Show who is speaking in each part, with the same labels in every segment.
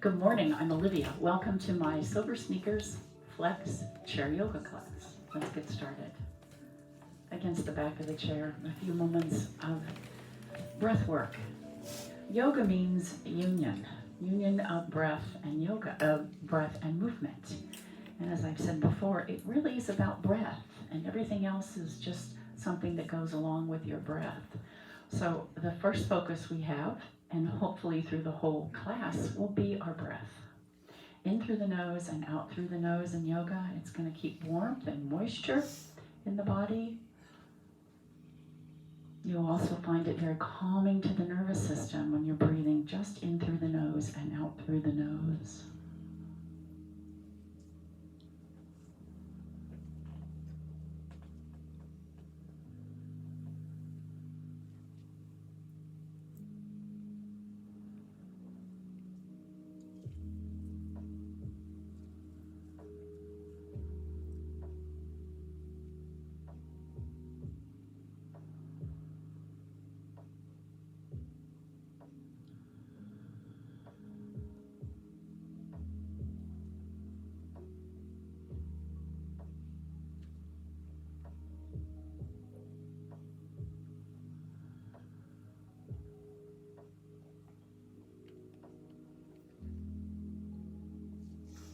Speaker 1: Good morning, I'm Olivia. Welcome to my SilverSneakers Flex Chair Yoga class. Let's get started. Against the back of the chair, a few moments of breath work. Yoga means union of breath and yoga, of breath and movement. And as I've said before, it really is about breath, and everything else is just something that goes along with your breath. So the first focus we have, and hopefully through the whole class, will be our breath. In through the nose and out through the nose in yoga. It's going to keep warmth and moisture in the body. You'll also find it very calming to the nervous system when you're breathing just in through the nose and out through the nose.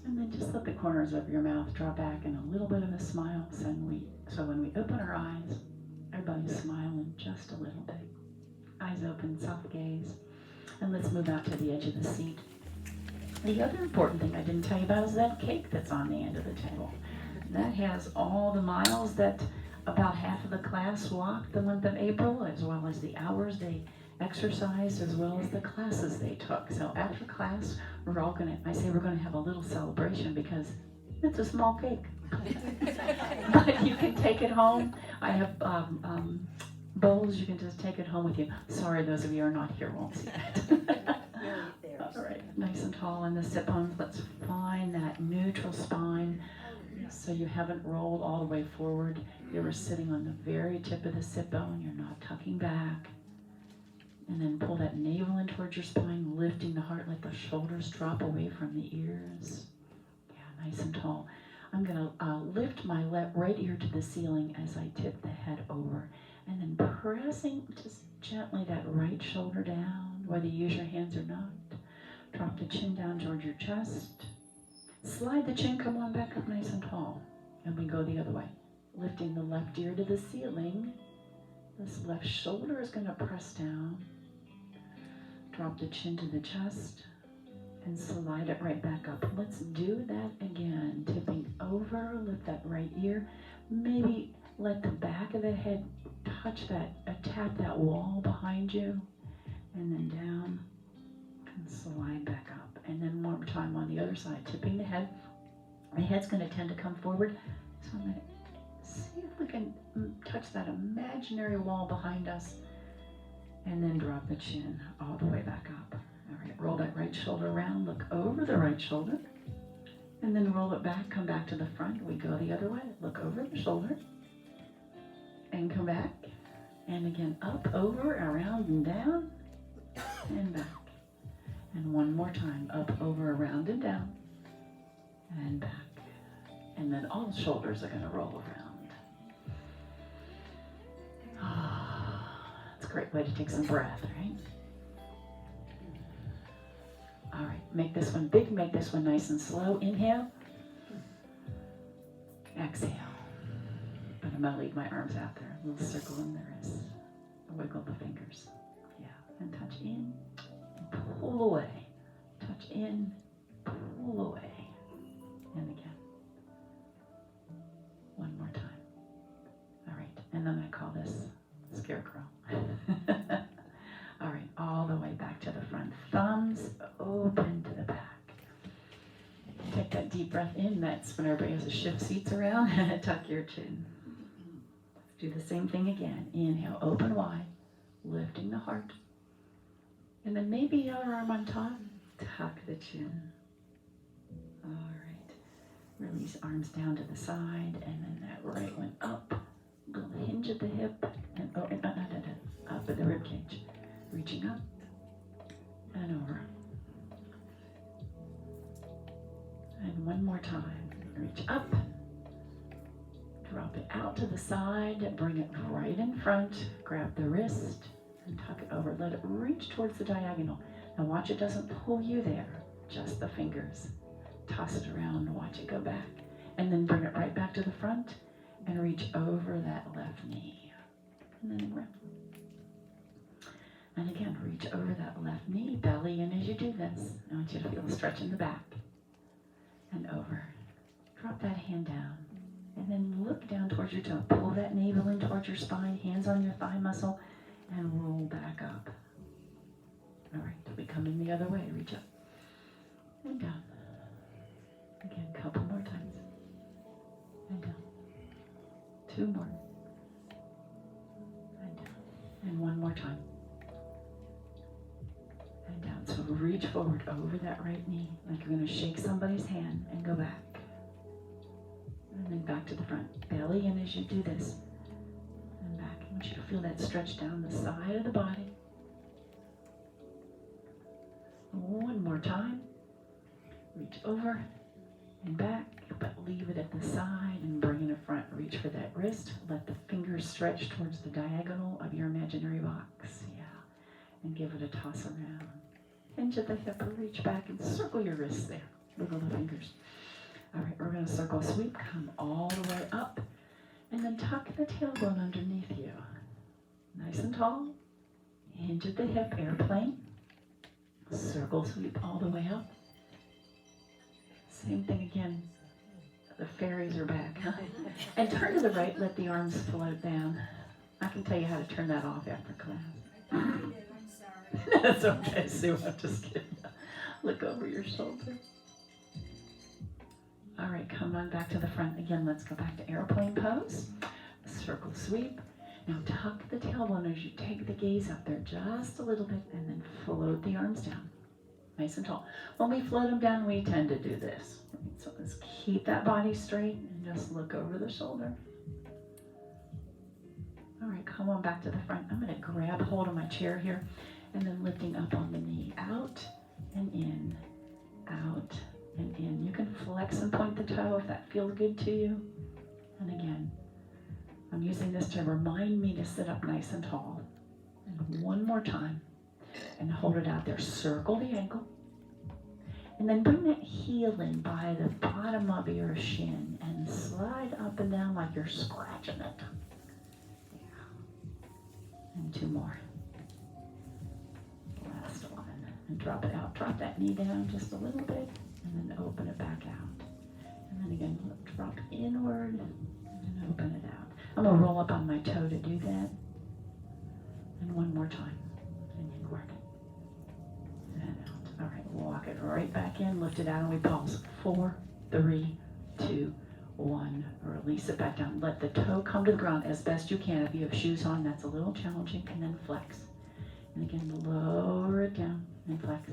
Speaker 1: And then just let the corners of your mouth draw back in a little bit of a smile. So when we open our eyes, everybody's smiling just a little bit. Eyes open, soft gaze. And let's move out to the edge of the seat. The other important thing I didn't tell you about is that cake that's on the end of the table. That has all the miles that about half of the class walked the month of April, as well as the hours they exercised, as well as the classes they took. So after class, we're going to have a little celebration because it's a small cake. But you can take it home. I have bowls, you can just take it home with you. Sorry, those of you who are not here won't see it. All right, nice and tall in the sit bones. Let's find that neutral spine so you haven't rolled all the way forward. You're sitting on the very tip of the sit bone. You're not tucking back. And then pull that navel in towards your spine, lifting the heart. Let the shoulders drop away from the ears. Yeah, nice and tall. I'm going to lift my right ear to the ceiling as I tip the head over. And then pressing just gently that right shoulder down, whether you use your hands or not. Drop the chin down towards your chest. Slide the chin, come on back up nice and tall. And we go the other way. Lifting the left ear to the ceiling. This left shoulder is going to press down. Drop the chin to the chest. And slide it right back up. Let's do that again. Tipping over, lift that right ear. Maybe let the back of the head touch that, tap that wall behind you. And then down. And slide back up. And then one more time on the other side, tipping the head. The head's going to tend to come forward. So I'm going to see if we can touch that imaginary wall behind us. And then drop the chin all the way back up. All right, roll that right shoulder around. Look over the right shoulder. And then roll it back. Come back to the front. We go the other way. Look over the shoulder. And come back. And again, up, over, around, and down. And back. And one more time, up, over, around, and down, and back. And then all shoulders are going to roll around. That's a great way to take some breath, right? All right, make this one big, make this one nice and slow. Inhale. Exhale. But I'm going to leave my arms out there. A little circle in the wrist. Wiggle the fingers. Yeah, and touch in. Pull away, touch in, pull away, and again. One more time. All right, and then I call this scarecrow. All right, all the way back to the front. Thumbs open to the back. Take that deep breath in. That's when everybody has to shift seats around. Tuck your chin. Do the same thing again. Inhale, open wide, lifting the heart. And then maybe the other arm on top, tuck the chin. All right. Release arms down to the side, and then that right one up. Little hinge at the hip, and up at the rib cage. Reaching up and over. one more time. Reach up. Drop it out to the side. Bring it right in front. Grab the wrist and tuck it over. Let it reach towards the diagonal. Now watch it doesn't pull you there. Just the fingers. Toss it around. Watch it go back. And then bring it right back to the front and reach over that left knee. And then around. And again, reach over that left knee, belly in as you do this. I want you to feel a stretch in the back. And over. Drop that hand down. And then look down towards your toe. Pull that navel in towards your spine, hands on your thigh muscle, and roll back up. All right, we come in the other way. Reach up and down. Again, a couple more times. And down. 2 more. And down. And 1 more time. And down. So reach forward over that right knee, like you're going to shake somebody's hand and go back. And then back to the front. Belly in as you do this. And back. I want you to feel that stretch down the side of the body. 1 more time. Reach over and back, but leave it at the side and bring it in front. Reach for that wrist. Let the fingers stretch towards the diagonal of your imaginary box. Yeah. And give it a toss around. Hinge at the hip or reach back and circle your wrists there. Wiggle the fingers. All right, we're going to circle sweep. Come all the way up. And then tuck the tailbone underneath you. Nice and tall. Hinge at the hip, airplane. Circle sweep all the way up. Same thing again. The fairies are back. And turn to the right, let the arms float down. I can tell you how to turn that off after class.
Speaker 2: I'm sorry.
Speaker 1: That's okay, Sue. I'm just kidding. Look over your shoulder. All right, come on back to the front. Again, let's go back to airplane pose. Circle sweep. Now tuck the tailbone as you take the gaze up there just a little bit and then float the arms down. Nice and tall. When we float them down, we tend to do this. So let's keep that body straight and just look over the shoulder. All right, come on back to the front. I'm going to grab hold of my chair here and then lifting up on the knee. Out and in, out and in. You can flex and point the toe if that feels good to you. And again, I'm using this to remind me to sit up nice and tall. And 1 more time. And hold it out there. Circle the ankle. And then bring that heel in by the bottom of your shin and slide up and down like you're scratching it. Yeah. And 2 more. Last one. And drop it out. Drop that knee down just a little bit and then open it back out. And then again, drop inward and then open it out. I'm going to roll up on my toe to do that. And 1 more time. And you can work it. And out. All right, walk it right back in, lift it out, and we pulse. 4, 3, 2, 1. Release it back down. Let the toe come to the ground as best you can. If you have shoes on, that's a little challenging. And then flex. And again, lower it down and flex.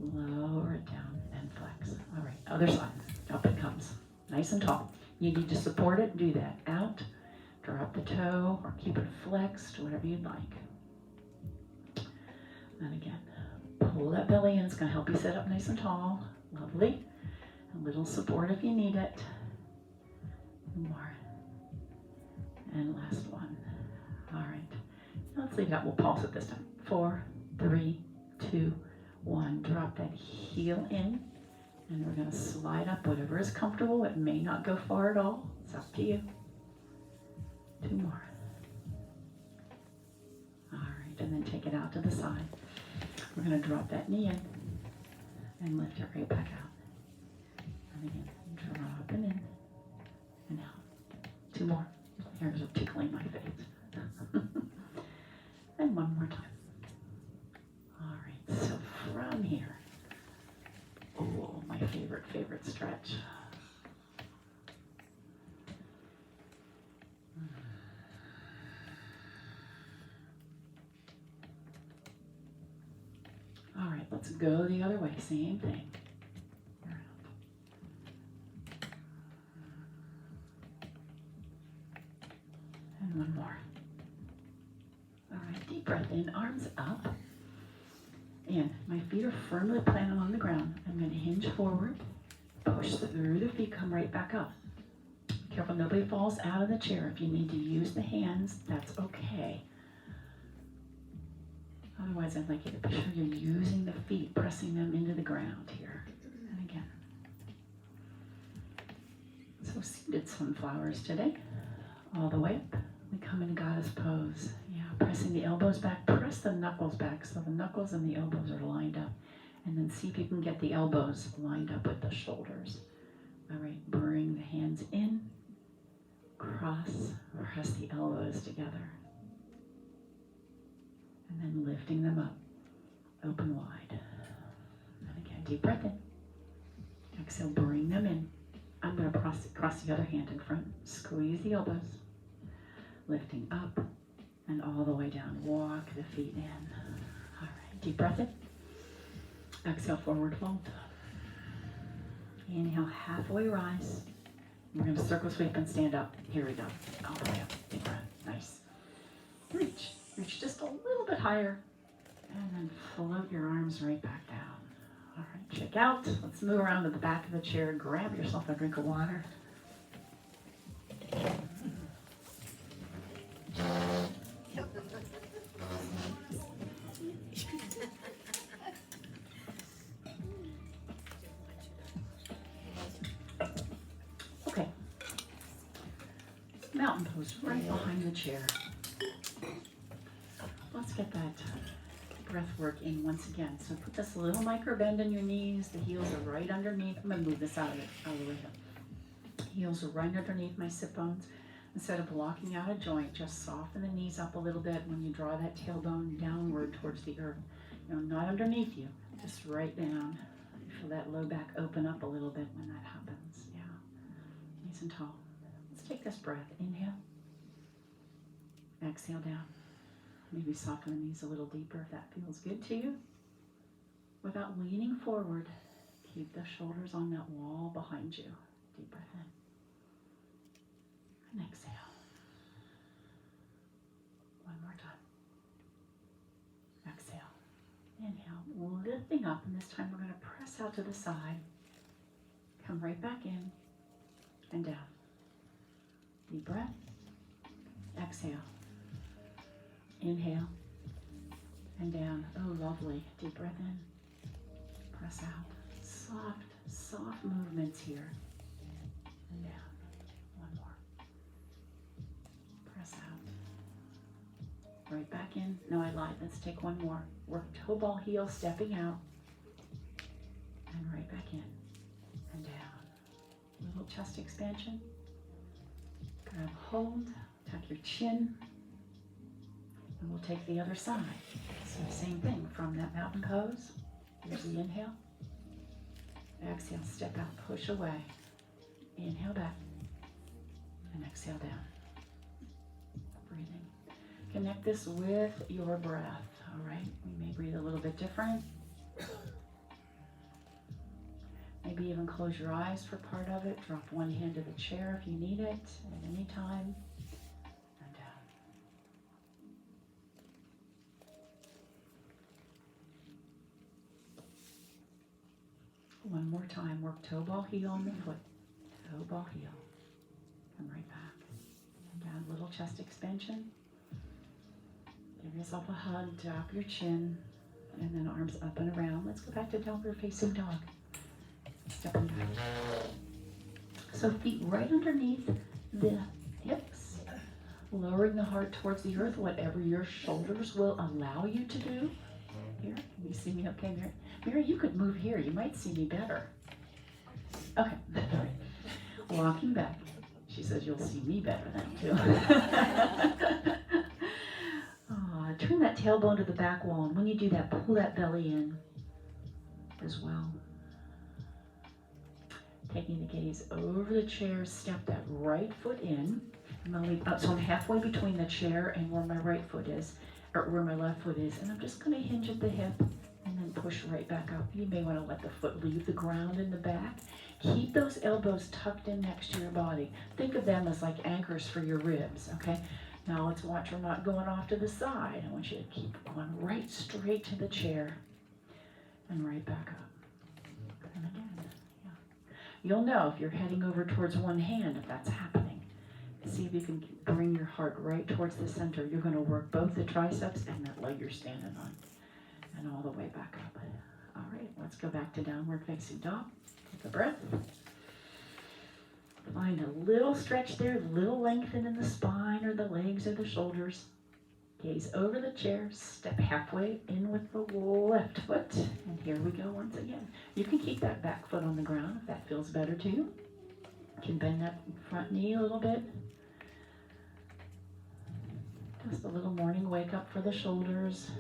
Speaker 1: Lower it down and flex. All right, other side. Up it comes. Nice and tall. You need to support it. Do that. Out. Drop the toe or keep it flexed, whatever you'd like. And again, pull that belly in. It's going to help you sit up nice and tall. Lovely. A little support if you need it. 1 more. And last one. All right. Now let's leave that. We'll pulse it this time. 4, 3, 2, 1. Drop that heel in. And we're going to slide up whatever is comfortable. It may not go far at all. It's up to you. 2 more. All right. And then take it out to the side. We're going to drop that knee in and lift it right back out. And again, drop it in and out. 2 more. Hairs are tickling my face. And 1 more time. All right, so from here, oh, my favorite stretch. All right, let's go the other way. Same thing. Around. And 1 more. All right, deep breath in, arms up. And my feet are firmly planted on the ground. I'm going to hinge forward Push through the feet, come right back up. Careful nobody falls out of the chair. If you need to use the hands, that's okay. Otherwise, I'd like you to be sure you're using the feet, pressing them into the ground here. And again. So seated sunflowers today. All the way up. We come in goddess pose. Yeah, pressing the elbows back. Press the knuckles back so the knuckles and the elbows are lined up. And then see if you can get the elbows lined up with the shoulders. All right, bring the hands in. Cross, press the elbows together. And then lifting them up. Open wide. And again, deep breath in. Exhale, bring them in. I'm going to cross the other hand in front. Squeeze the elbows. Lifting up and all the way down. Walk the feet in. All right, deep breath in. Exhale, forward fold. Inhale, halfway rise. We're going to circle sweep and stand up. Here we go. All the way up. Deep breath. Nice. Reach. Reach just a little bit higher. And then float your arms right back down. All right, check out. Let's move around to the back of the chair. Grab yourself a drink of water. Okay. Mountain pose right behind the chair. Let's get that breath work in once again. So put this little micro bend in your knees. The heels are right underneath. I'm going to move this out of the way here. Heels are right underneath my sit bones. Instead of blocking out a joint, just soften the knees up a little bit when you draw that tailbone downward towards the earth. You know, not underneath you, just right down. Feel that low back open up a little bit when that happens. Yeah, nice and tall. Let's take this breath. Inhale. Exhale down. Maybe soften the knees a little deeper if that feels good to you. Without leaning forward, keep the shoulders on that wall behind you. Deep breath in. And exhale. One more time. Exhale. Inhale. Lifting up, and this time we're going to press out to the side. Come right back in and down. Deep breath. Exhale. Inhale and down. Oh, lovely. Deep breath in. Press out. Soft, soft movements here. And down. One more. Press out. Right back in. No, I lied. Let's take one more. Work toe ball heel, stepping out. And right back in. And down. Little chest expansion. Grab hold. Tuck your chin. And we'll take the other side. So same thing from that mountain pose. Here's the inhale. Exhale, step out, push away. Inhale back. And exhale down. Breathing. Connect this with your breath. All right. We may breathe a little bit different. Maybe even close your eyes for part of it. Drop one hand to the chair if you need it at any time. One more time, work toe ball heel on the foot. Toe ball heel. Come right back. And down, little chest expansion. Give yourself a hug, drop your chin, and then arms up and around. Let's go back to downward facing dog. Stepping back. So feet right underneath the hips. Lowering the heart towards the earth, whatever your shoulders will allow you to do. Here, can you see me okay, Mary? Mary, you could move here. You might see me better. Okay, all right. Walking back. She says you'll see me better then, too. Turn that tailbone to the back wall, and when you do that, pull that belly in as well. Taking the gaze over the chair, step that right foot in. I'm going to leave up, so I'm halfway between the chair and where my right foot is, or where my left foot is, and I'm just going to hinge at the hip and then push right back up. You may want to let the foot leave the ground in the back. Keep those elbows tucked in next to your body. Think of them as like anchors for your ribs, okay? Now let's watch we're not going off to the side. I want you to keep going right straight to the chair and right back up. And again, yeah. You'll know if you're heading over towards one hand if that's happening. See if you can bring your heart right towards the center. You're going to work both the triceps and that leg you're standing on. And all the way back up. All right, let's go back to downward facing dog. Take a breath. Find a little stretch there, a little lengthen in the spine or the legs or the shoulders. Gaze over the chair, step halfway in with the left foot. And here we go once again. You can keep that back foot on the ground if that feels better to you. You can bend that front knee a little bit. Just a little morning wake up for the shoulders.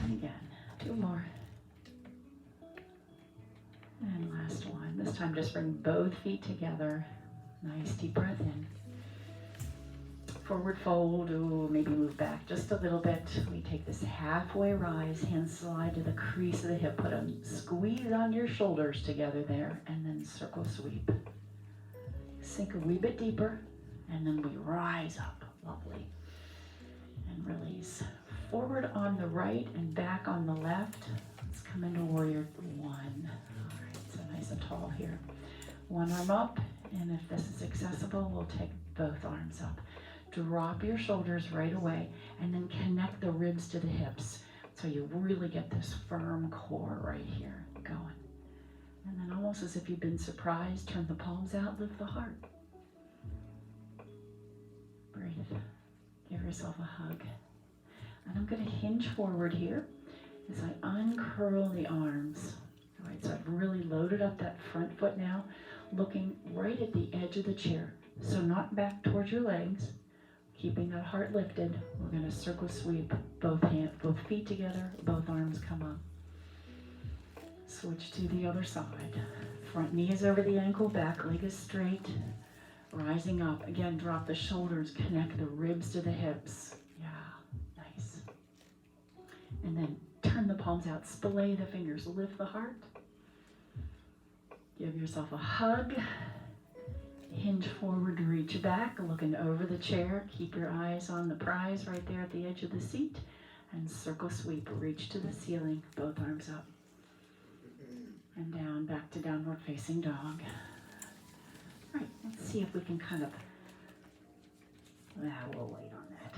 Speaker 1: And again, 2 more. And last one. This time just bring both feet together. Nice deep breath in. Forward fold, or maybe move back just a little bit. We take this halfway rise, hands slide to the crease of the hip. Put a squeeze on your shoulders together there, and then circle sweep. Sink a wee bit deeper, and then we rise up. Lovely. And release. Forward on the right and back on the left. Let's come into warrior 1. All right, so nice and tall here. One arm up, and if this is accessible, we'll take both arms up. Drop your shoulders right away, and then connect the ribs to the hips. So you really get this firm core right here going. And then almost as if you've been surprised, turn the palms out, lift the heart. Breathe. Give yourself a hug. And I'm going to hinge forward here as I uncurl the arms. All right, so I've really loaded up that front foot now, looking right at the edge of the chair. So not back towards your legs, keeping that heart lifted. We're going to circle sweep both feet together, both arms come up. Switch to the other side. Front knee is over the ankle, back leg is straight. Rising up, again, drop the shoulders, connect the ribs to the hips. Yeah, nice. And then turn the palms out, splay the fingers, lift the heart. Give yourself a hug. Hinge forward to reach back, looking over the chair. Keep your eyes on the prize right there at the edge of the seat. And circle sweep, reach to the ceiling, both arms up. And down, back to downward facing dog. All right, let's see if we can kind of, we'll wait on that.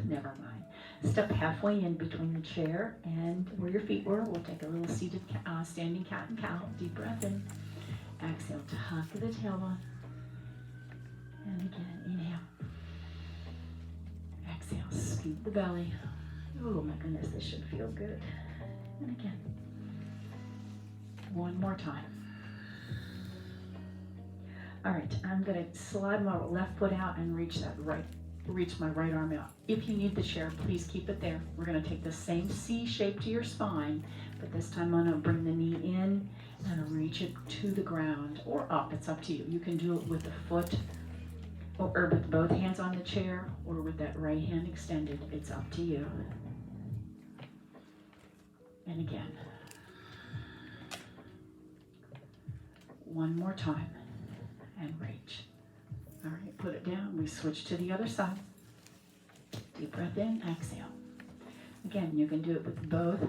Speaker 1: Never mind. Step halfway in between the chair and where your feet were. We'll take a little seated standing cat and cow. Deep breath in. Exhale, tuck the tailbone. And again, inhale. Exhale, scoop the belly. Oh my goodness, this should feel good. And again. One more time. All right, I'm going to slide my left foot out and reach my right arm out. If you need the chair, please keep it there. We're going to take the same C shape to your spine, but this time I'm going to bring the knee in and reach it to the ground or up. It's up to you. You can do it with the foot or with both hands on the chair or with that right hand extended. It's up to you. And again. One more time. And reach. All right, put it down. We switch to the other side. Deep breath in, exhale. Again, you can do it with both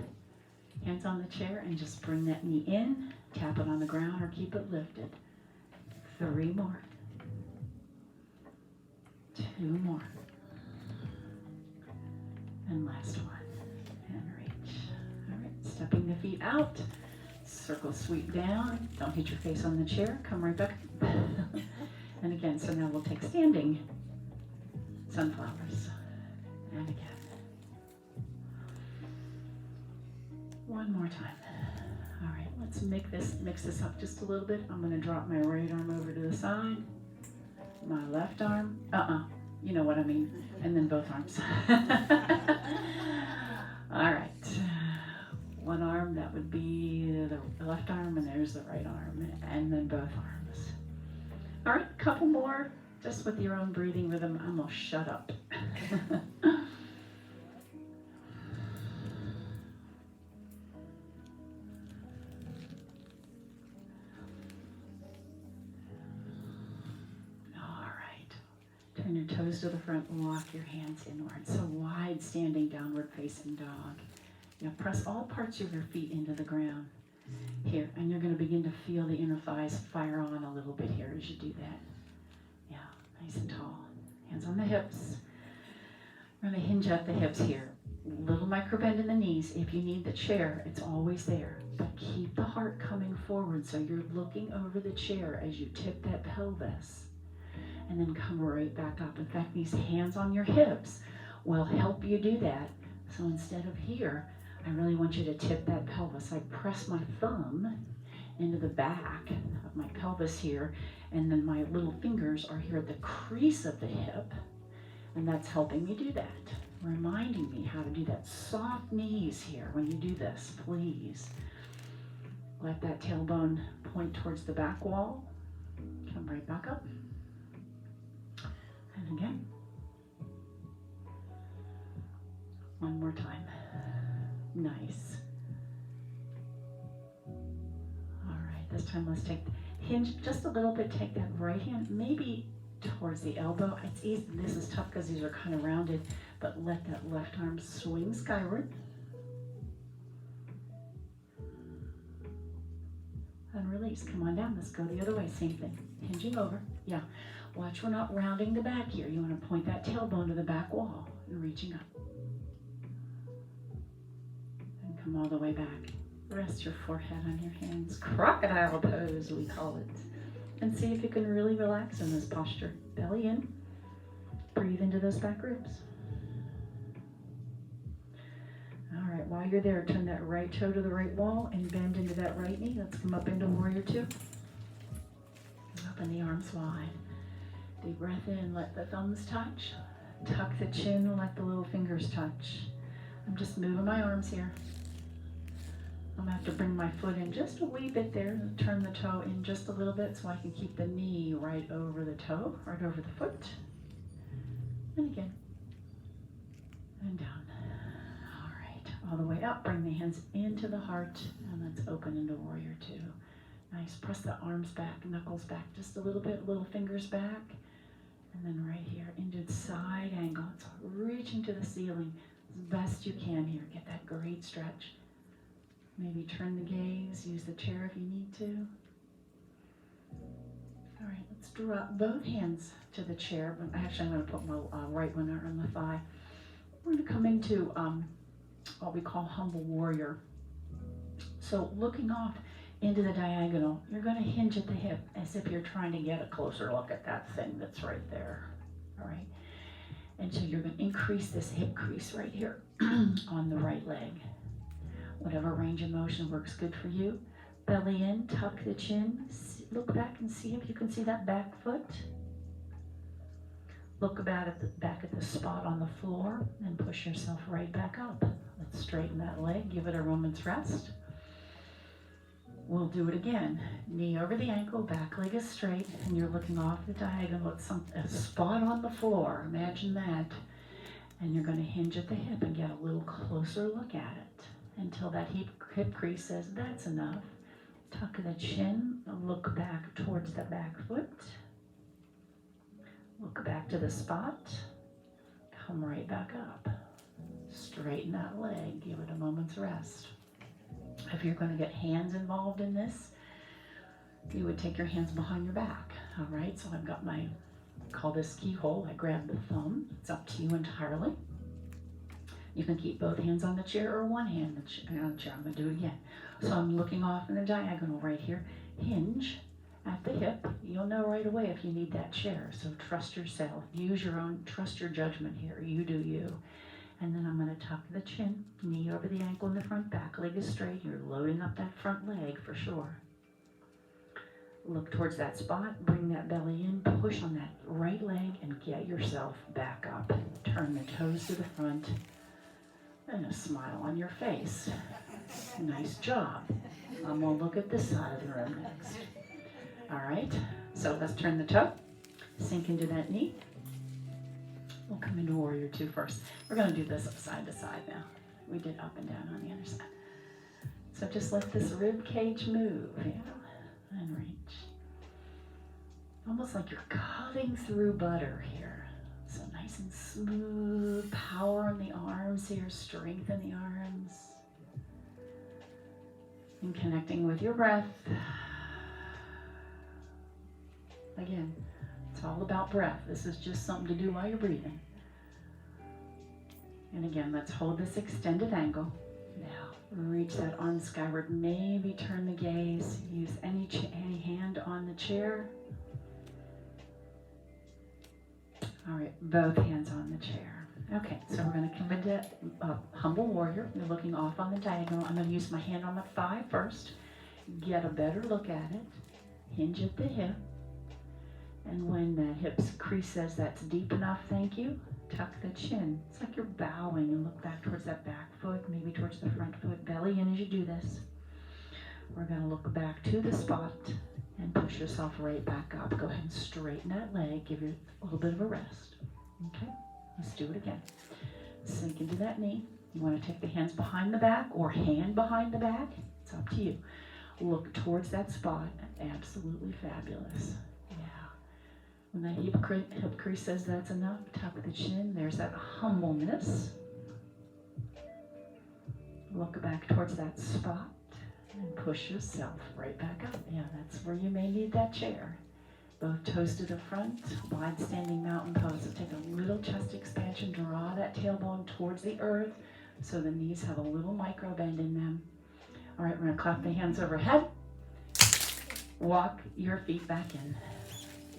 Speaker 1: hands on the chair and just bring that knee in, tap it on the ground or keep it lifted. 3 more. 2 more. And last one. And reach. All right, stepping the feet out. Circle sweep down. Don't hit your face on the chair. Come right back. And again, so now we'll take standing sunflowers. And again. One more time. All right, let's mix this up just a little bit. I'm going to drop my right arm over to the side. My left arm. You know what I mean. And then both arms. All right. One arm, that would be the left arm, and there's the right arm, and then both arms. All right, a couple more, just with your own breathing rhythm. I'm gonna shut up. All right, turn your toes to the front, walk your hands inward. So wide standing downward facing dog. Now press all parts of your feet into the ground. Here, and you're going to begin to feel the inner thighs fire on a little bit here as you do that. Yeah, nice and tall. Hands on the hips. We're going to hinge at the hips here. Little micro bend in the knees. If you need the chair, it's always there. But keep the heart coming forward so you're looking over the chair as you tip that pelvis. And then come right back up. In fact, these hands on your hips will help you do that. So instead of here, I really want you to tip that pelvis. I press my thumb into the back of my pelvis here, and then my little fingers are here at the crease of the hip, and that's helping me do that, reminding me how to do that. Soft knees here when you do this, please. Let that tailbone point towards the back wall. Come right back up. And again. One more time. Nice. All right, this time let's hinge just a little bit. Take that right hand maybe towards the elbow. It's easy. This is tough because these are kind of rounded, but let that left arm swing skyward. And release. Come on down. Let's go the other way. Same thing. Hinging over. Yeah. Watch, we're not rounding the back here. You want to point that tailbone to the back wall and reaching up. Come all the way back. Rest your forehead on your hands. Crocodile pose, we call it. And see if you can really relax in this posture. Belly in. Breathe into those back ribs. All right, while you're there, turn that right toe to the right wall and bend into that right knee. Let's come up into warrior two. Open the arms wide. Deep breath in, let the thumbs touch. Tuck the chin, let the little fingers touch. I'm just moving my arms here. I'm going to have to bring my foot in just a wee bit there, and turn the toe in just a little bit so I can keep the knee right over the toe, right over the foot. And again. And down. All right. All the way up. Bring the hands into the heart, and let's open into warrior two. Nice. Press the arms back, knuckles back just a little bit, little fingers back. And then right here into side angle. It's reaching to the ceiling as best you can here. Get that great stretch. Maybe turn the gaze, use the chair if you need to. All right, let's drop both hands to the chair. Actually, I'm going to put my right one on the thigh. We're going to come into what we call humble warrior. So looking off into the diagonal, you're going to hinge at the hip as if you're trying to get a closer look at that thing that's right there. All right, and so you're going to increase this hip crease right here on the right leg. Whatever range of motion works good for you. Belly in, tuck the chin. Look back and see if you can see that back foot. Look back at the spot on the floor and push yourself right back up. Let's straighten that leg, give it a moment's rest. We'll do it again. Knee over the ankle, back leg is straight, and you're looking off the diagonal at a spot on the floor. Imagine that. And you're going to hinge at the hip and get a little closer look at it until that hip crease says that's enough. Tuck the chin, look back towards the back foot. Look back to the spot. Come right back up. Straighten that leg, give it a moment's rest. If you're going to get hands involved in this, you would take your hands behind your back. All right, so I've got I call this keyhole. I grab the thumb. It's up to you entirely. You can keep both hands on the chair or one hand on the chair. I'm going to do it again. So I'm looking off in the diagonal right here. Hinge at the hip. You'll know right away if you need that chair. So trust yourself. Use your own, trust your judgment here. You do you. And then I'm going to tuck the chin, knee over the ankle in the front, back leg is straight. You're loading up that front leg for sure. Look towards that spot, bring that belly in, push on that right leg, and get yourself back up. Turn the toes to the front, and a smile on your face. Nice job. I'm going to look at this side of the room next. All right, so let's turn the toe, sink into that knee. We'll come into warrior two first. We're going to do this side to side now. We did up and down on the other side. So just let this rib cage move, and reach. Almost like you're cutting through butter here. So nice and smooth. Power in the arms here, strength in the arms. And connecting with your breath. Again, it's all about breath. This is just something to do while you're breathing. And again, let's hold this extended angle. Now, reach that arm skyward. Maybe turn the gaze. Use any hand on the chair. All right, both hands on the chair. Okay, so we're going to come into humble warrior. You're looking off on the diagonal. I'm going to use my hand on the thigh first. Get a better look at it. Hinge at the hip. And when the hips crease says that's deep enough, thank you, tuck the chin. It's like you're bowing and look back towards that back foot, maybe towards the front foot. Belly in as you do this. We're going to look back to the spot and push yourself right back up. Go ahead and straighten that leg. Give you a little bit of a rest. Okay, let's do it again. Sink into that knee. You want to take the hands behind the back or hand behind the back. It's up to you. Look towards that spot. Absolutely fabulous. When that hip crease says that's enough, tuck the chin. There's that humbleness. Look back towards that spot and push yourself right back up. Yeah, that's where you may need that chair. Both toes to the front, wide standing mountain pose. So take a little chest expansion, draw that tailbone towards the earth so the knees have a little micro bend in them. All right, we're gonna clap the hands overhead. Walk your feet back in.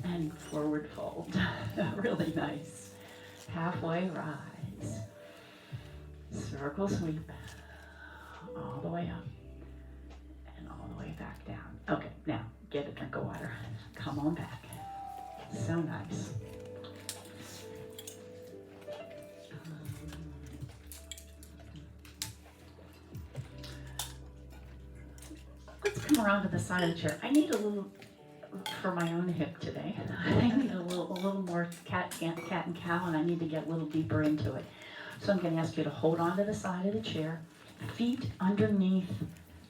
Speaker 1: And forward fold. Really nice. Halfway rise. Circle sweep. All the way up. And all the way back down. Okay, now get a drink of water. Come on back. So nice. Let's come around to the side of the chair. I need a little for my own hip today. I need a little more cat and cow, and I need to get a little deeper into it. So I'm going to ask you to hold on to the side of the chair, feet underneath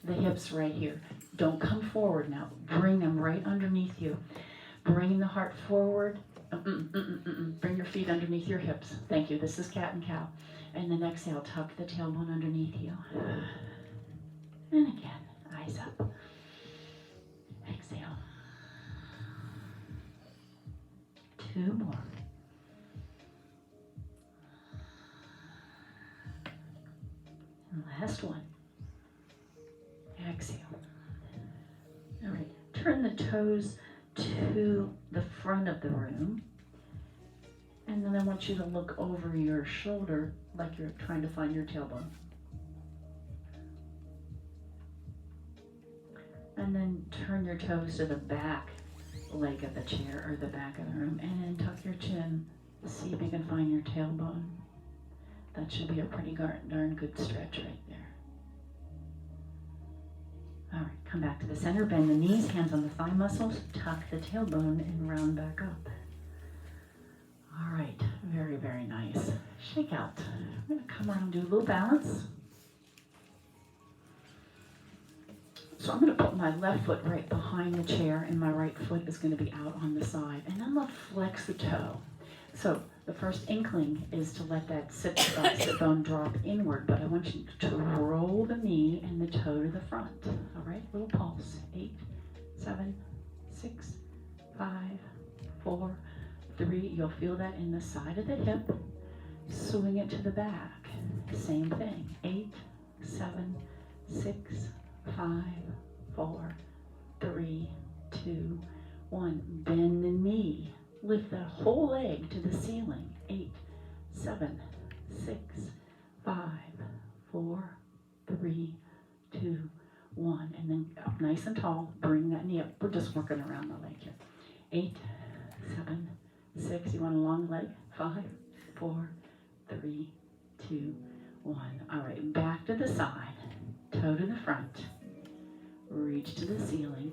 Speaker 1: the hips right here. Don't come forward now. Bring them right underneath you. Bring the heart forward. Bring your feet underneath your hips. Thank you. This is cat and cow. And then exhale, tuck the tailbone underneath you. And again, eyes up. Exhale. 2 more. And last one. Exhale. All right. Turn the toes to the front of the room. And then I want you to look over your shoulder like you're trying to find your tailbone. And then turn your toes to the back leg of the chair or the back of the room, and then tuck your chin. See if you can find your tailbone. That should be a pretty darn good stretch right there. All right, come back to the center, bend the knees, hands on the thigh muscles, tuck the tailbone and round back up. All right, very, very nice. Shake out. I'm gonna come around and do a little balance. So I'm going to put my left foot right behind the chair, and my right foot is going to be out on the side. And I'm going to flex the toe. So the first inkling is to let that sit bone drop inward, but I want you to roll the knee and the toe to the front. All right, little pulse. 8, 7, 6, 5, 4, 3. You'll feel that in the side of the hip. Swing it to the back. Same thing. 8, 7, 6, 5, 4, 3, 2, 1. Bend the knee. Lift the whole leg to the ceiling. 8, 7, 6, 5, 4, 3, 2, 1. And then up nice and tall. Bring that knee up. We're just working around the leg here. 8, 7, 6. You want a long leg? 5, 4, 3, 2, 1. All right, back to the side. Toe to the front. Reach to the ceiling.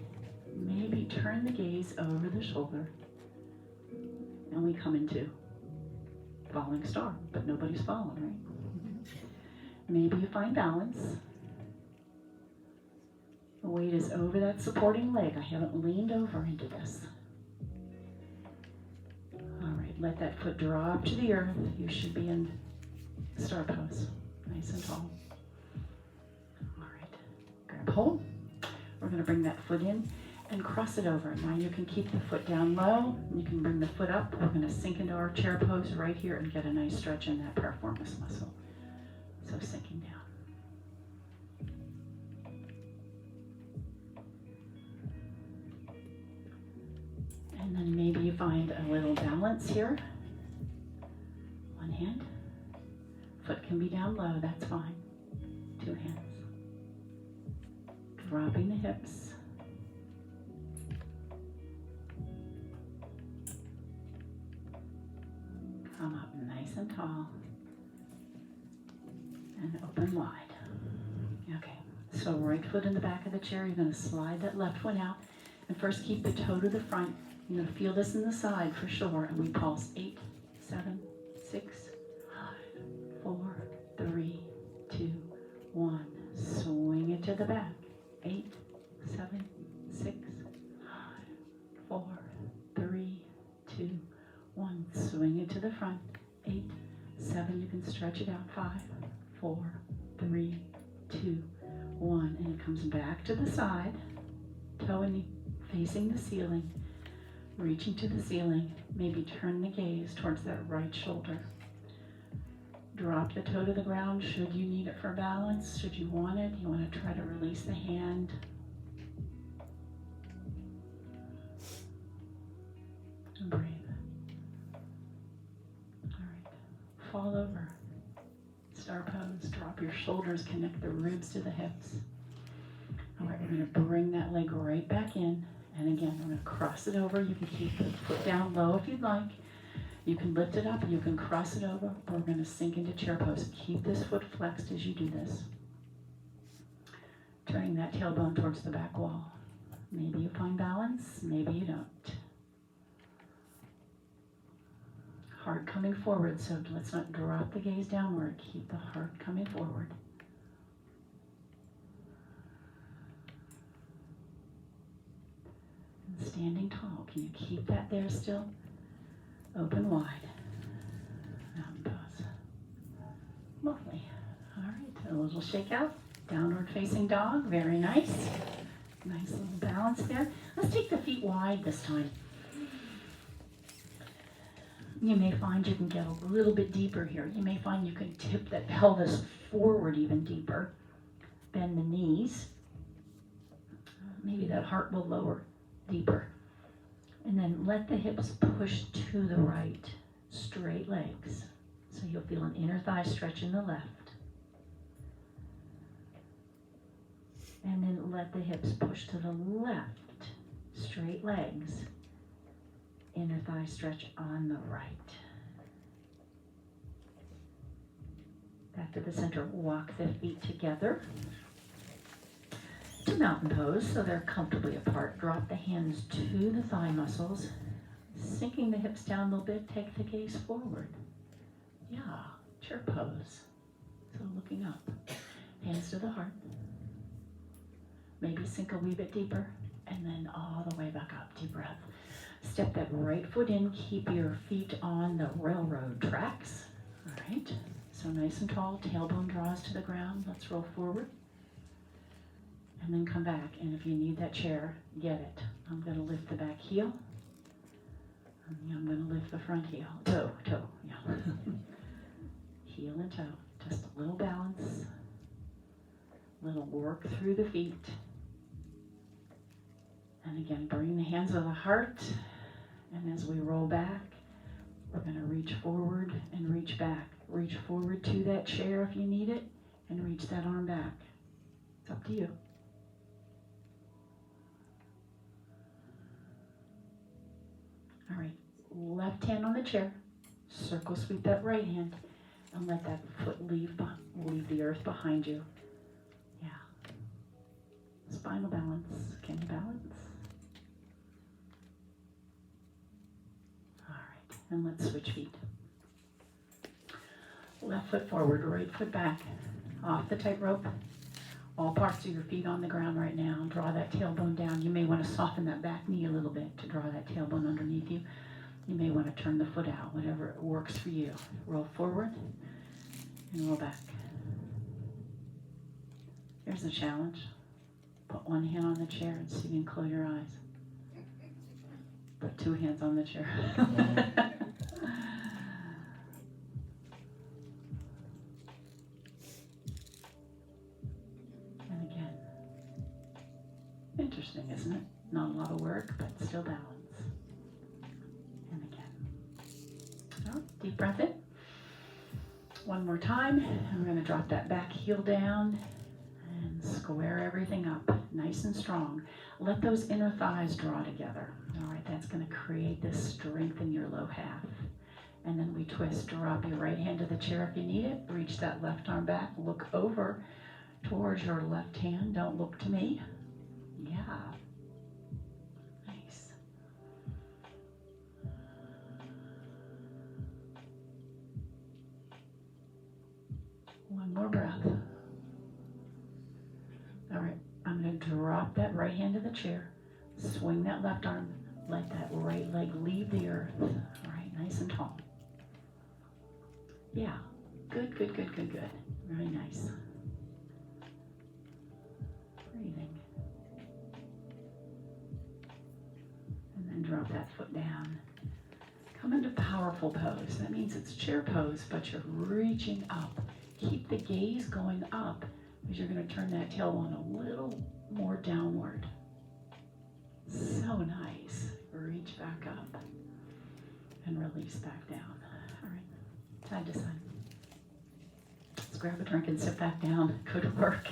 Speaker 1: Maybe turn the gaze over the shoulder. And we come into falling star, but nobody's falling, right? Maybe you find balance. The weight is over that supporting leg. I haven't leaned over into this. All right, let that foot drop to the earth. You should be in star pose, nice and tall. All right, grab hold. We're going to bring that foot in and cross it over. Now you can keep the foot down low. You can bring the foot up. We're going to sink into our chair pose right here and get a nice stretch in that piriformis muscle. So sinking down. And then maybe you find a little balance here. One hand. Foot can be down low, that's fine. Two hands. Dropping the hips. Come up nice and tall. And open wide. Okay, so right foot in the back of the chair. You're going to slide that left one out. And first keep the toe to the front. You're going to feel this in the side for sure. And we pulse 8, 7, 6, 5, 4, 3, 2, 1. Swing it to the back. 8, 7, 6, 5, 4, 3, 2, 1. Swing it to the front. 8, 7. You can stretch it out. 5, 4, 3, 2, 1. And it comes back to the side. Toe and knee facing the ceiling. Reaching to the ceiling. Maybe turn the gaze towards that right shoulder. Drop the toe to the ground should you need it for balance. Should you want it, you want to try to release the hand. And breathe. All right. Fall over. Star pose. Drop your shoulders. Connect the ribs to the hips. All right, we're going to bring that leg right back in. And again, we're going to cross it over. You can keep the foot down low if you'd like. You can lift it up, you can cross it over, or we're going to sink into chair pose. Keep this foot flexed as you do this. Turning that tailbone towards the back wall. Maybe you find balance, maybe you don't. Heart coming forward, so let's not drop the gaze downward. Keep the heart coming forward. And standing tall, can you keep that there still? Open wide. Mountain pose. Lovely. All right, a little shake out. Downward facing dog. Very nice. Nice little balance there. Let's take the feet wide this time. You may find you can get a little bit deeper here. You may find you can tip that pelvis forward even deeper. Bend the knees. Maybe that heart will lower deeper. And then let the hips push to the right. Straight legs. So you'll feel an inner thigh stretch in the left. And then let the hips push to the left. Straight legs. Inner thigh stretch on the right. Back to the center. Walk the feet together to mountain pose so they're comfortably apart. Drop the hands to the thigh muscles. Sinking the hips down a little bit. Take the gaze forward. Yeah, chair pose. So looking up. Hands to the heart. Maybe sink a wee bit deeper. And then all the way back up. Deep breath. Step that right foot in. Keep your feet on the railroad tracks. All right. So nice and tall. Tailbone draws to the ground. Let's roll forward. And then come back. And if you need that chair, get it. I'm going to lift the back heel. And I'm going to lift the front heel. Toe. Yeah. Heel and toe. Just a little balance. A little work through the feet. And again, bring the hands to the heart. And as we roll back, we're going to reach forward and reach back. Reach forward to that chair if you need it, and reach that arm back. It's up to you. All right, left hand on the chair. Circle sweep that right hand, and let that foot leave the earth behind you. Yeah. Spinal balance. Can you balance? All right, and let's switch feet. Left foot forward, right foot back. Off the tightrope. All parts of your feet on the ground right now. Draw that tailbone down. You may want to soften that back knee a little bit to draw that tailbone underneath you. You may want to turn the foot out, whatever works for you. Roll forward and roll back. Here's the challenge. Put one hand on the chair and see if you can close your eyes. Put two hands on the chair. And again. Interesting, isn't it? Not a lot of work, but still balance. And again. Oh, deep breath in. One more time. And we're going to drop that back heel down and square everything up nice and strong. Let those inner thighs draw together. All right, that's going to create this strength in your low half. And then we twist. Drop your right hand to the chair if you need it. Reach that left arm back. Look over towards your left hand. Don't look to me. Yeah. Nice. One more breath. All right, I'm going to drop that right hand to the chair. Swing that left arm. Let that right leg leave the earth. All right, nice and tall. Yeah, good, good, good, good, good. Very nice. Breathing. And then drop that foot down. Come into powerful pose. That means it's chair pose, but you're reaching up. Keep the gaze going up because you're going to turn that tailbone a little more downward. So nice. Reach back up and release back down. All right, side to side. Let's grab a drink and sit back down. Good work.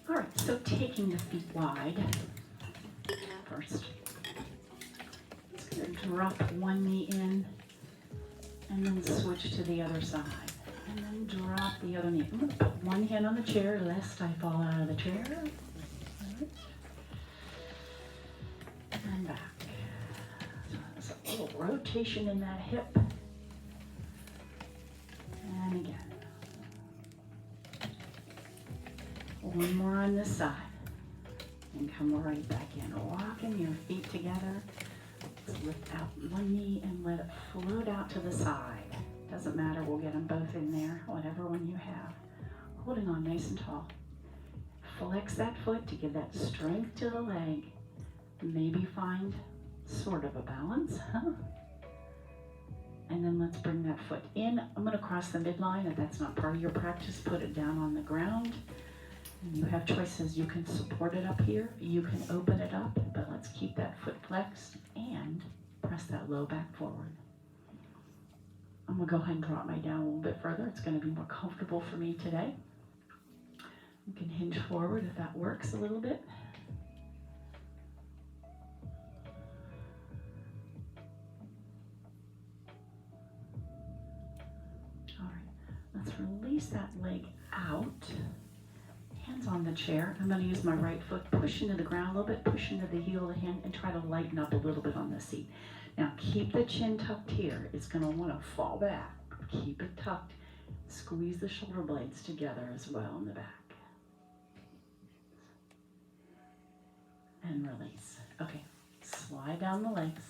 Speaker 1: All right, so taking the feet wide first. Just going to drop one knee in and then switch to the other side. And then drop the other knee. I'm going to put one hand on the chair lest I fall out of the chair. Right. And back. So there's a little rotation in that hip. And again. One more on this side. And come right back in. Walking your feet together. Let's lift out one knee and let it float out to the side. Doesn't matter, we'll get them both in there, whatever one you have. Holding on nice and tall. Flex that foot to give that strength to the leg. Maybe find sort of a balance. And then let's bring that foot in. I'm going to cross the midline. If that's not part of your practice, put it down on the ground. And you have choices. You can support it up here. You can open it up, but let's keep that foot flexed and press that low back forward. I'm going to go ahead and drop my down a little bit further. It's going to be more comfortable for me today. You can hinge forward if that works a little bit. All right, let's release that leg out. Hands on the chair. I'm going to use my right foot, push into the ground a little bit, push into the heel of the hand, and try to lighten up a little bit on the seat. Now keep the chin tucked here. It's going to want to fall back. Keep it tucked. Squeeze the shoulder blades together as well in the back. And release. Okay, slide down the legs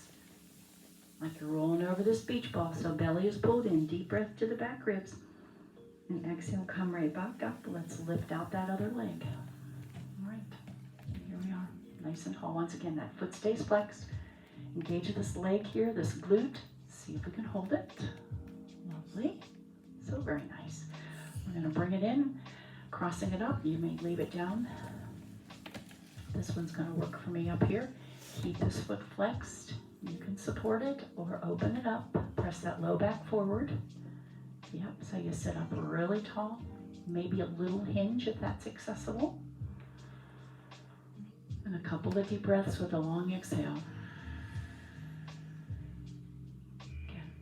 Speaker 1: like you're rolling over this beach ball. So belly is pulled in. Deep breath to the back ribs. And exhale, come right back up. Let's lift out that other leg. All right, here we are. Nice and tall. Once again, that foot stays flexed. Engage this leg here, this glute. See if we can hold it. Lovely. So very nice. We're going to bring it in, crossing it up. You may leave it down. This one's going to work for me up here. Keep this foot flexed. You can support it or open it up. Press that low back forward. Yep, so you sit up really tall. Maybe a little hinge if that's accessible. And a couple of deep breaths with a long exhale. Again.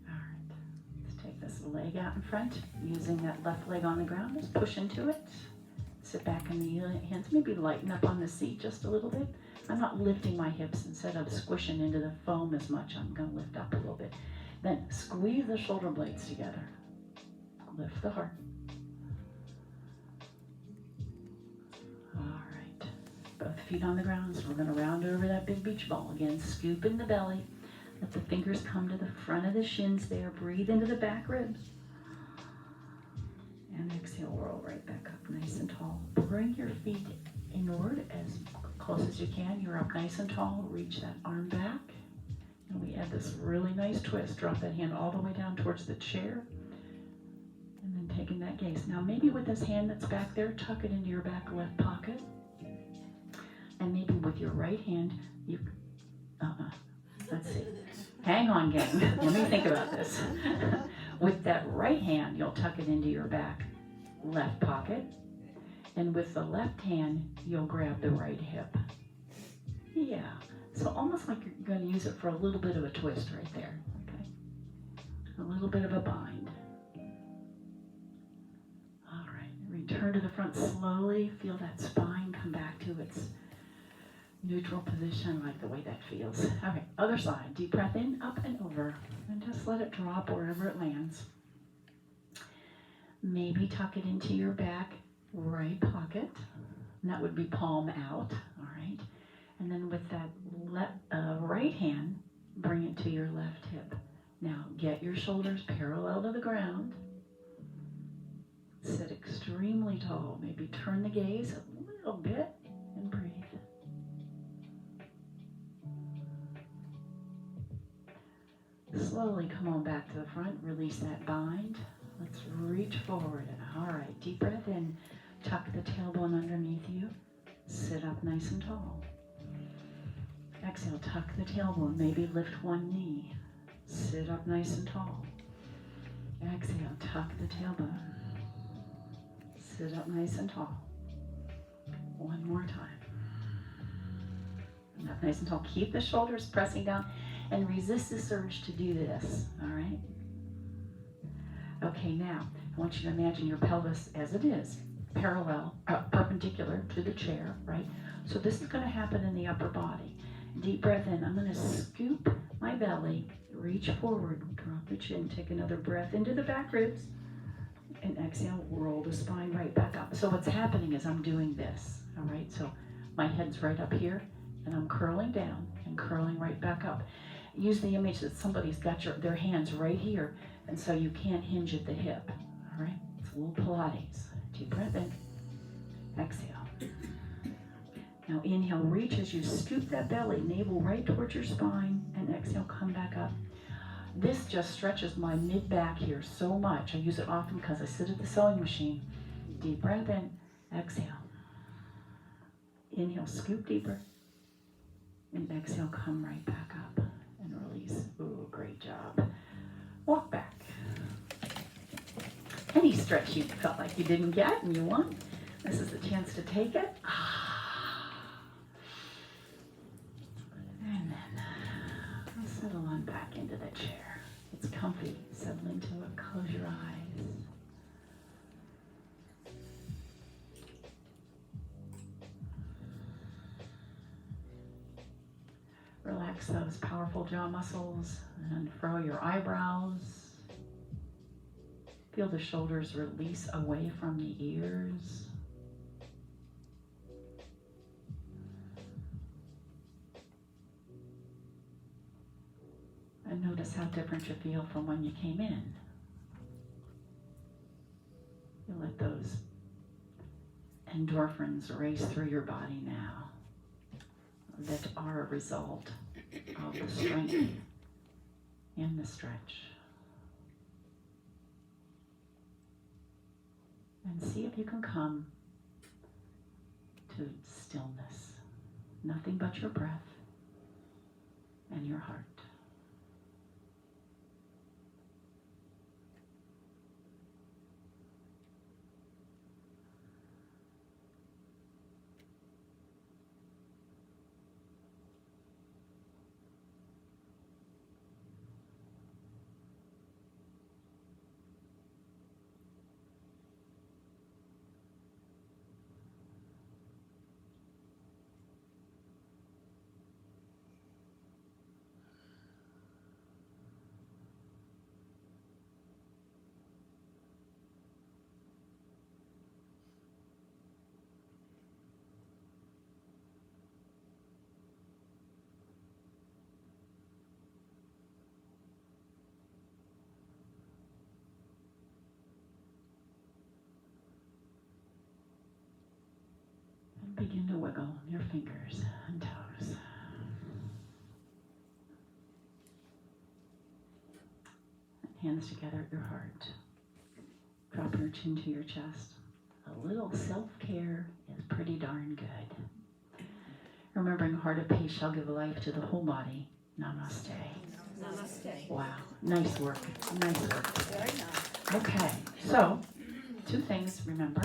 Speaker 1: All right, let's take this leg out in front. Using that left leg on the ground, just push into it. Sit back in the hands, maybe lighten up on the seat just a little bit. I'm not lifting my hips instead of squishing into the foam as much. I'm going to lift up a little bit. Then squeeze the shoulder blades together. Lift the heart. Both feet on the ground, so we're going to round over that big beach ball. Again, scoop in the belly. Let the fingers come to the front of the shins there. Breathe into the back ribs. And exhale, roll right back up nice and tall. Bring your feet inward as close as you can. You're up nice and tall. Reach that arm back. And we add this really nice twist. Drop that hand all the way down towards the chair. And then taking that gaze. Now maybe with this hand that's back there, tuck it into your back left pocket. And maybe with your right hand, you, let's see. Hang on, gang. Let me think about this. With that right hand, you'll tuck it into your back left pocket. And with the left hand, you'll grab the right hip. Yeah. So almost like you're going to use it for a little bit of a twist right there. Okay. A little bit of a bind. All right. Return to the front slowly. Feel that spine come back to its neutral position. I like the way that feels. Okay, other side. Deep breath in, up and over. And just let it drop wherever it lands. Maybe tuck it into your back right pocket. And that would be palm out. All right. And then with that right hand, bring it to your left hip. Now get your shoulders parallel to the ground. Sit extremely tall. Maybe turn the gaze a little bit and breathe. Slowly come on back to the front. Release that bind. Let's reach forward. All right. Deep breath in. Tuck the tailbone underneath you. Sit up nice and tall. Exhale. Tuck the tailbone. Maybe lift one knee. Sit up nice and tall. Exhale. Tuck the tailbone. Sit up nice and tall. One more time. And up nice and tall. Keep the shoulders pressing down. And resist this urge to do this, all right? Okay, now, I want you to imagine your pelvis as it is, perpendicular to the chair, right? So this is gonna happen in the upper body. Deep breath in. I'm gonna scoop my belly, reach forward, drop the chin, take another breath into the back ribs, and exhale, roll the spine right back up. So what's happening is I'm doing this, all right? So my head's right up here, and I'm curling down and curling right back up. Use the image that somebody's got their hands right here, and so you can't hinge at the hip, all right? It's a little Pilates. Deep breath in, exhale. Now inhale, reach as you scoop that belly, navel right towards your spine, and exhale, come back up. This just stretches my mid-back here so much. I use it often because I sit at the sewing machine. Deep breath in, exhale. Inhale, scoop deeper, and exhale, come right back up. Release. Ooh, great job. Walk back. Any stretch you felt like you didn't get and you want, this is the chance to take it. And then settle on back into the chair. It's comfy. Settle into it. Close your eyes. Relax those powerful jaw muscles and furrow your eyebrows. Feel the shoulders release away from the ears. And notice how different you feel from when you came in. You let those endorphins race through your body now. That are a result of the strength in the stretch. And see if you can come to stillness. Nothing but your breath and your heart. your fingers and toes. Hands together at your heart. Drop your chin to your chest. A little self-care is pretty darn good. Remembering heart of peace shall give life to the whole body. Namaste.
Speaker 2: Namaste.
Speaker 1: Wow, nice work, nice work.
Speaker 2: Very nice.
Speaker 1: Okay, so 2 things, remember.